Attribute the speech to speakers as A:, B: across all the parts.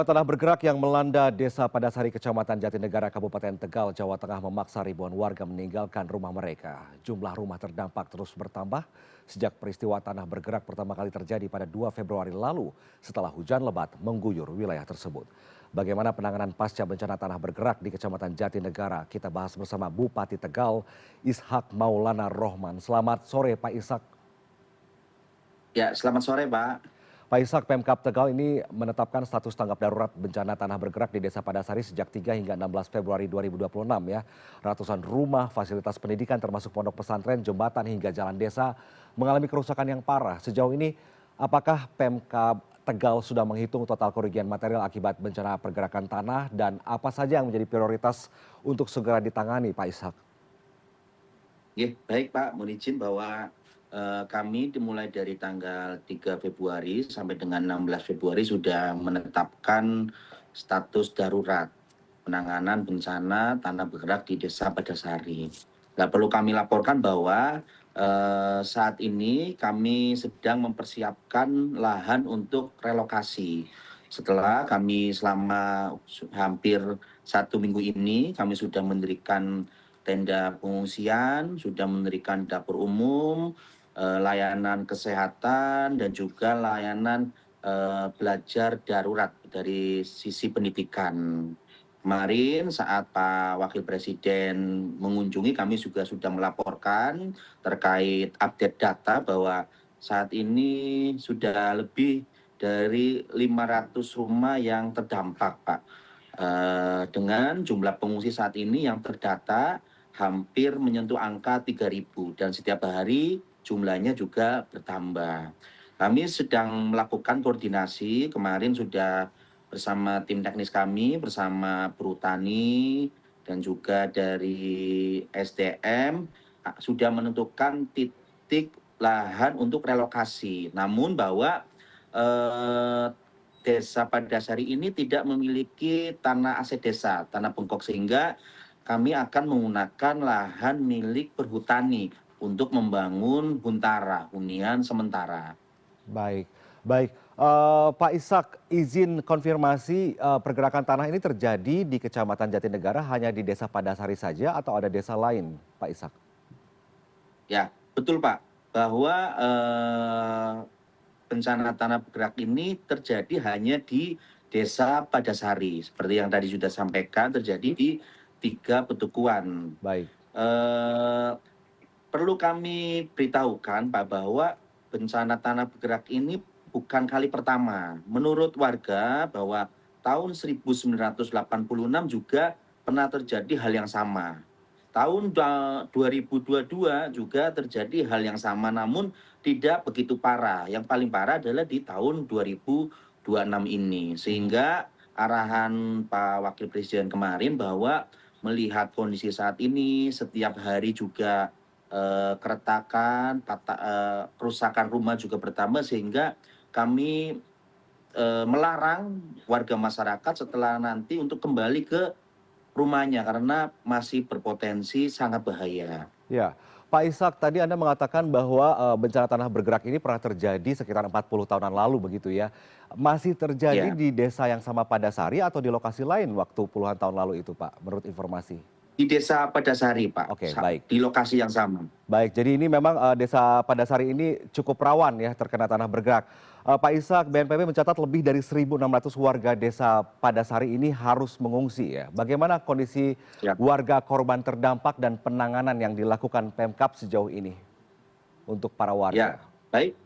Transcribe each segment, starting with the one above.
A: Tanah bergerak yang melanda Desa Padasari, Kecamatan Jatinegara, Kabupaten Tegal, Jawa Tengah memaksa ribuan warga meninggalkan rumah mereka. Jumlah rumah terdampak terus bertambah sejak peristiwa tanah bergerak pertama kali terjadi pada 2 Februari lalu setelah hujan lebat mengguyur wilayah tersebut. Bagaimana penanganan pasca bencana tanah bergerak di Kecamatan Jatinegara? Kita bahas bersama Bupati Tegal, Ishak Maulana Rohman. Selamat sore Pak Ishak.
B: Ya, selamat sore, Pak.
A: Pak Ishak, Pemkab Tegal ini menetapkan status tanggap darurat bencana tanah bergerak di Desa Padasari sejak 3 hingga 16 Februari 2026 ya. Ratusan rumah, fasilitas pendidikan termasuk pondok pesantren, jembatan hingga jalan desa mengalami kerusakan yang parah. Sejauh ini apakah Pemkab Tegal sudah menghitung total kerugian material akibat bencana pergerakan tanah dan apa saja yang menjadi prioritas untuk segera ditangani Pak Ishak?
B: Baik, Pak. Mohon izin bahwa kami dimulai dari tanggal 3 Februari sampai dengan 16 Februari sudah menetapkan status darurat penanganan bencana tanah bergerak di Desa Padasari. Nah, perlu kami laporkan bahwa saat ini kami sedang mempersiapkan lahan untuk relokasi. Setelah kami selama hampir 1 minggu ini, kami sudah mendirikan tenda pengungsian, sudah mendirikan dapur umum, layanan kesehatan, dan juga layanan belajar darurat dari sisi pendidikan. Kemarin saat Pak Wakil Presiden mengunjungi, kami juga sudah melaporkan terkait update data bahwa saat ini sudah lebih dari 500 rumah yang terdampak, Pak. Dengan jumlah pengungsi saat ini yang terdata hampir menyentuh angka 3.000 dan setiap hari jumlahnya juga bertambah. Kami sedang melakukan koordinasi, kemarin sudah bersama tim teknis kami, bersama Perhutani dan juga dari SDM, sudah menentukan titik lahan untuk relokasi. Namun bahwa eh, Desa Padasari ini tidak memiliki tanah aset desa, tanah bengkok, sehingga kami akan menggunakan lahan milik Perhutani untuk membangun huntara, hunian sementara.
A: Baik, baik. Pak Ishak, izin konfirmasi pergerakan tanah ini terjadi di Kecamatan Jatinegara hanya di Desa Padasari saja atau ada desa lain, Pak Ishak?
B: Ya, betul, Pak, bahwa bencana tanah bergerak ini terjadi hanya di Desa Padasari. Seperti yang tadi sudah sampaikan, terjadi di 3 pedukuhan.
A: Baik,
B: Eh, Perlu kami beritahukan, Pak, bahwa bencana tanah bergerak ini bukan kali pertama. Menurut warga bahwa tahun 1986 juga pernah terjadi hal yang sama. Tahun 2022 juga terjadi hal yang sama, namun tidak begitu parah. Yang paling parah adalah di tahun 2026 ini.
A: mhm,
B: Sehingga arahan Pak Wakil Presiden kemarin bahwa melihat kondisi saat ini, setiap hari juga keretakan, kerusakan rumah juga bertambah, sehingga kami melarang warga masyarakat setelah nanti untuk kembali ke rumahnya karena masih berpotensi sangat bahaya.
A: ya. Pak Ishak, tadi Anda mengatakan bahwa bencana tanah bergerak ini pernah terjadi sekitar 40 tahunan lalu begitu ya. Masih terjadi
B: Ya,
A: di desa yang sama Padasari atau di lokasi lain waktu puluhan tahun lalu itu, Pak, menurut informasi?
B: di Desa Padasari, Pak,
A: Oke, baik.
B: di lokasi yang sama.
A: Baik, jadi ini memang Desa Padasari ini cukup rawan ya terkena tanah bergerak. Pak Ishak, BNPB mencatat lebih dari 1.600 warga Desa Padasari ini harus mengungsi ya. Bagaimana kondisi
B: Ya,
A: warga korban terdampak dan penanganan yang dilakukan Pemkab sejauh ini untuk para warga?
B: ya, baik,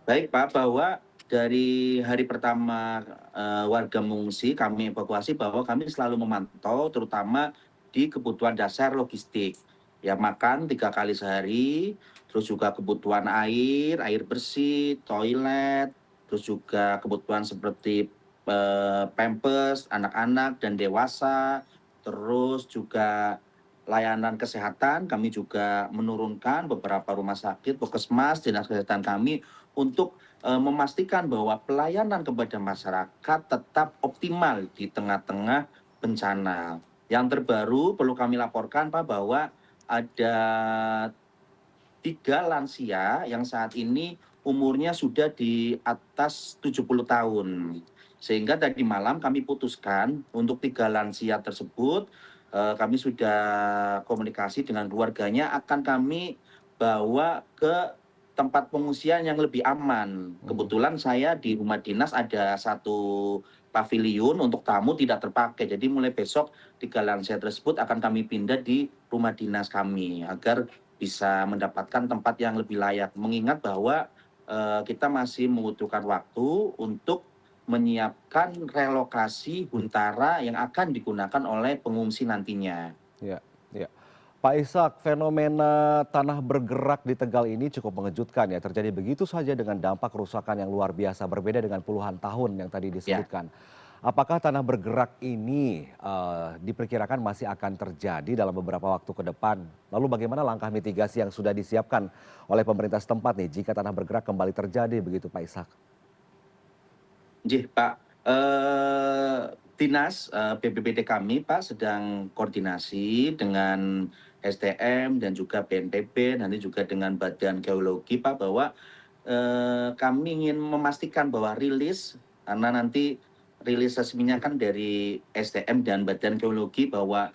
B: baik, Pak, bahwa dari hari pertama warga mengungsi, kami evakuasi bahwa kami selalu memantau terutama di kebutuhan dasar logistik. Ya, makan 3 kali sehari, terus juga kebutuhan air, air bersih, toilet, terus juga kebutuhan seperti pampers anak-anak dan dewasa, terus juga layanan kesehatan. Kami juga menurunkan beberapa rumah sakit, puskesmas, dinas kesehatan kami untuk memastikan bahwa pelayanan kepada masyarakat tetap optimal di tengah-tengah bencana. Yang terbaru perlu kami laporkan, Pak, bahwa ada 3 lansia yang saat ini umurnya sudah di atas 70 tahun. Sehingga tadi malam kami putuskan untuk 3 lansia tersebut, kami sudah komunikasi dengan keluarganya akan kami bawa ke tempat pengungsian yang lebih aman.
A: Mhm.
B: Kebetulan saya di rumah dinas ada satu pavilion untuk tamu tidak terpakai. Jadi mulai besok 3 lansia tersebut akan kami pindah di rumah dinas kami agar bisa mendapatkan tempat yang lebih layak. Mengingat bahwa, kita masih membutuhkan waktu untuk menyiapkan relokasi huntara yang akan digunakan oleh pengungsi nantinya.
A: Ya, ya. Pak Ishak, fenomena tanah bergerak di Tegal ini cukup mengejutkan ya. Terjadi begitu saja dengan dampak kerusakan yang luar biasa, berbeda dengan puluhan tahun yang tadi
B: Ya.
A: disebutkan. Apakah tanah bergerak ini diperkirakan masih akan terjadi dalam beberapa waktu ke depan? Lalu bagaimana langkah mitigasi yang sudah disiapkan oleh pemerintah setempat nih jika tanah bergerak kembali terjadi begitu Pak Ishak?
B: Nggih, Pak, dinas, BPBD kami, Pak, sedang koordinasi dengan SDM dan juga BNPB, nanti juga dengan Badan Geologi, Pak, bahwa, kami ingin memastikan bahwa rilis karena nanti rilis resminya kan dari SDM dan Badan Geologi bahwa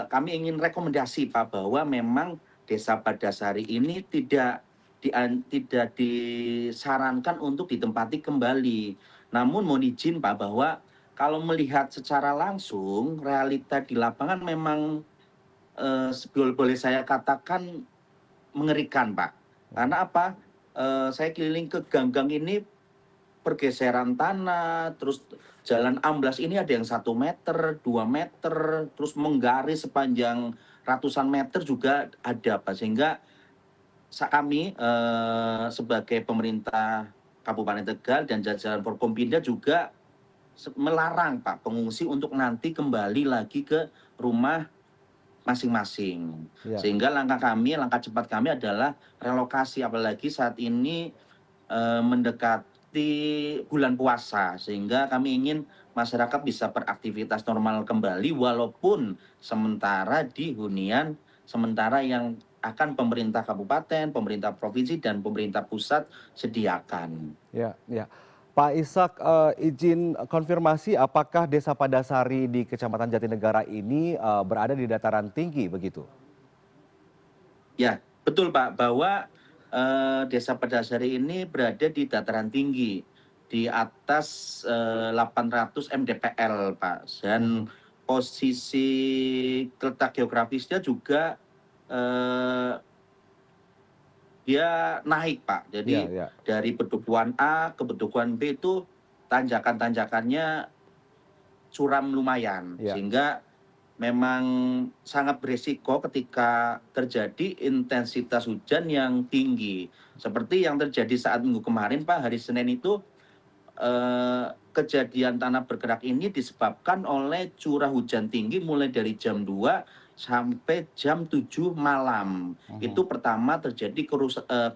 B: kami ingin rekomendasi, Pak, bahwa memang Desa Padasari ini tidak disarankan untuk ditempati kembali. Namun mohon izin, Pak, bahwa kalau melihat secara langsung realita di lapangan memang, boleh saya katakan mengerikan, Pak.
A: Mhm.
B: Karena apa, saya keliling ke ganggang ini pergeseran tanah, terus jalan amblas ini ada yang 1 meter, 2 meter, terus menggaris sepanjang ratusan meter juga ada, Pak. Sehingga kami, sebagai pemerintah Kabupaten Tegal dan jajaran Forkompinda juga melarang, Pak, pengungsi untuk nanti kembali lagi ke rumah masing-masing.
A: Ya.
B: Sehingga langkah cepat kami adalah relokasi, apalagi saat ini mendekati bulan puasa, sehingga kami ingin masyarakat bisa beraktivitas normal kembali walaupun sementara di hunian sementara yang akan pemerintah kabupaten, pemerintah provinsi, dan pemerintah pusat sediakan.
A: Ya, ya. Pak Ishak, izin konfirmasi apakah Desa Padasari di Kecamatan Jatinegara ini, berada di dataran tinggi begitu?
B: Ya, betul, Pak, bahwa, Desa Pedasari ini berada di dataran tinggi, di atas, 800 mdpl, Pak. Dan
A: Mhm.
B: posisi letak geografisnya juga, eee, dia naik, Pak.
A: Ya,
B: Jadi
A: ya.
B: dari Bedukuan A ke Bedukuan B itu tanjakan-tanjakannya curam lumayan,
A: Ya.
B: sehingga memang sangat berisiko ketika terjadi intensitas hujan yang tinggi. Seperti yang terjadi saat minggu kemarin, Pak, hari Senin itu, kejadian tanah bergerak ini disebabkan oleh curah hujan tinggi mulai dari jam 2 sampai jam 7 malam.
A: Mhm.
B: Itu pertama terjadi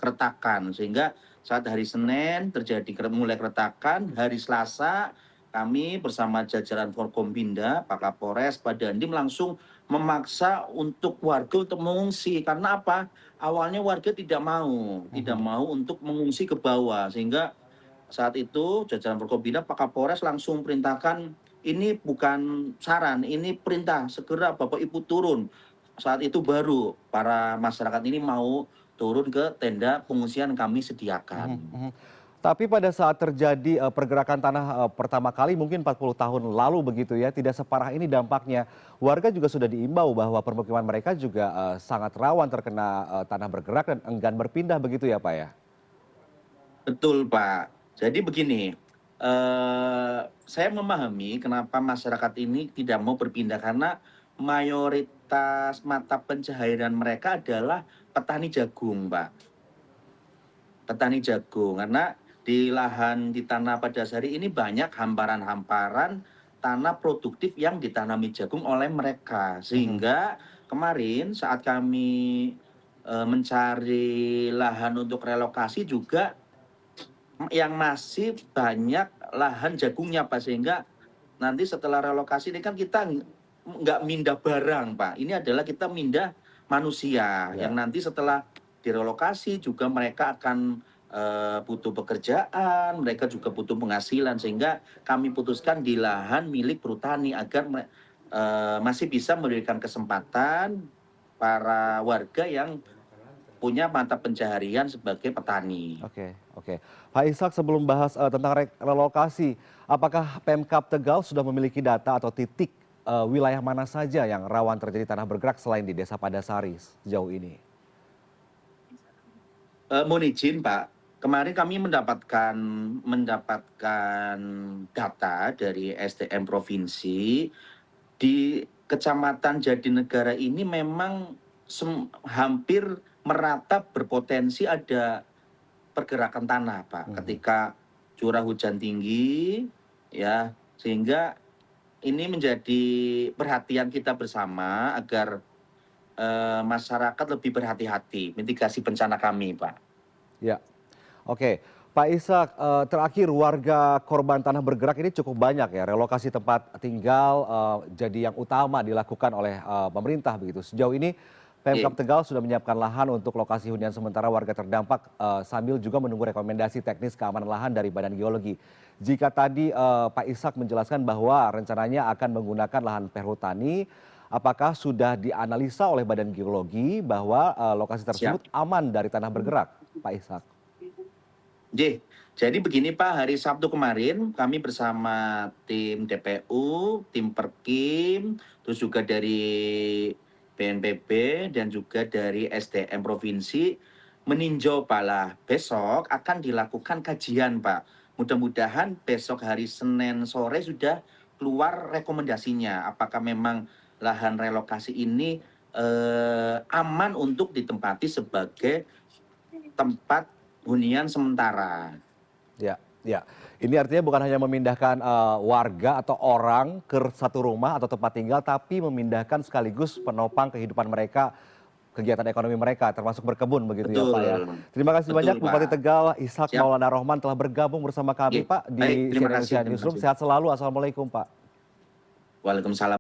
B: keretakan, sehingga saat hari Senin terjadi mulai keretakan, hari Selasa kami bersama jajaran Forkompinda, Pak Kapolres, Pak Dandim langsung memaksa untuk warga untuk mengungsi. Karena apa? Awalnya warga tidak
A: Mhm.
B: mau untuk mengungsi ke bawah. Sehingga saat itu jajaran Forkompinda, Pak Kapolres langsung perintahkan, ini bukan saran, ini perintah, segera Bapak Ibu turun. Saat itu baru para masyarakat ini mau turun ke tenda pengungsian kami
A: Mhm,
B: sediakan.
A: mhm. Tapi pada saat terjadi, pergerakan tanah, pertama kali mungkin 40 tahun lalu begitu ya, tidak separah ini dampaknya. Warga juga sudah diimbau bahwa permukiman mereka juga, sangat rawan terkena, tanah bergerak dan enggan berpindah begitu ya, Pak, ya?
B: Betul, Pak. Jadi begini, saya memahami kenapa masyarakat ini tidak mau berpindah karena mayoritas mata pencaharian mereka adalah petani jagung, Pak. Petani jagung, karena di lahan di tanah Padasari ini banyak hamparan-hamparan tanah produktif yang ditanami jagung oleh mereka.
A: Mhm.
B: Sehingga kemarin saat kami, mencari lahan untuk relokasi juga yang masih banyak lahan jagungnya, Pak, sehingga nanti setelah relokasi ini kan kita nggak mindah barang, Pak. Ini adalah kita mindah manusia yang
A: Ya.
B: nanti setelah direlokasi juga mereka akan, butuh pekerjaan, mereka juga butuh penghasilan, sehingga kami putuskan di lahan milik perhutani agar masih bisa memberikan kesempatan para warga yang punya mata pencaharian sebagai petani.
A: Oke, oke. Pak Ishak, sebelum bahas tentang relokasi, apakah Pemkab Tegal sudah memiliki data atau titik wilayah mana saja yang rawan terjadi tanah bergerak selain di Desa Padasari sejauh ini?
B: Mohon izin Pak, kemarin kami mendapatkan data dari SDM provinsi, di Kecamatan Jatinegara ini memang hampir merata berpotensi ada pergerakan tanah, Pak.
A: Mhm.
B: Ketika curah hujan tinggi, ya, sehingga ini menjadi perhatian kita bersama agar masyarakat lebih berhati-hati mitigasi bencana kami, Pak.
A: Ya, oke. Pak Ishak, terakhir warga korban tanah bergerak ini cukup banyak ya, relokasi tempat tinggal jadi yang utama dilakukan oleh pemerintah begitu. Sejauh ini Pemkab
B: Iya,
A: Tegal sudah menyiapkan lahan untuk lokasi hunian sementara warga terdampak sambil juga menunggu rekomendasi teknis keamanan lahan dari Badan Geologi. Jika tadi Pak Ishak menjelaskan bahwa rencananya akan menggunakan lahan perhutani, apakah sudah dianalisa oleh Badan Geologi bahwa lokasi tersebut
B: siap.
A: aman dari tanah bergerak, Pak Ishak?
B: J, jadi begini Pak, hari Sabtu kemarin kami bersama tim DPU, tim Perkim, terus juga dari BNPB dan juga dari SDM Provinsi meninjau Pak. Besok akan dilakukan kajian Pak. Mudah-mudahan besok hari Senin sore sudah keluar rekomendasinya. Apakah memang lahan relokasi ini aman untuk ditempati sebagai tempat hunian sementara.
A: Ya, ya. Ini artinya bukan hanya memindahkan warga atau orang ke satu rumah atau tempat tinggal, tapi memindahkan sekaligus penopang kehidupan mereka, kegiatan ekonomi mereka, termasuk berkebun begitu ya Pak ya.
B: Betul,
A: Terima kasih
B: betul
A: banyak Bupati
B: Pak.
A: Tegal Ishak
B: Siap.
A: Maulana Rohman telah bergabung bersama kami
B: Oke.
A: Pak
B: Baik,
A: di
B: terima
A: CNN
B: kasih,
A: Indonesia
B: terima
A: Newsroom.
B: kasih.
A: Sehat selalu, Assalamualaikum Pak.
B: Waalaikumsalam.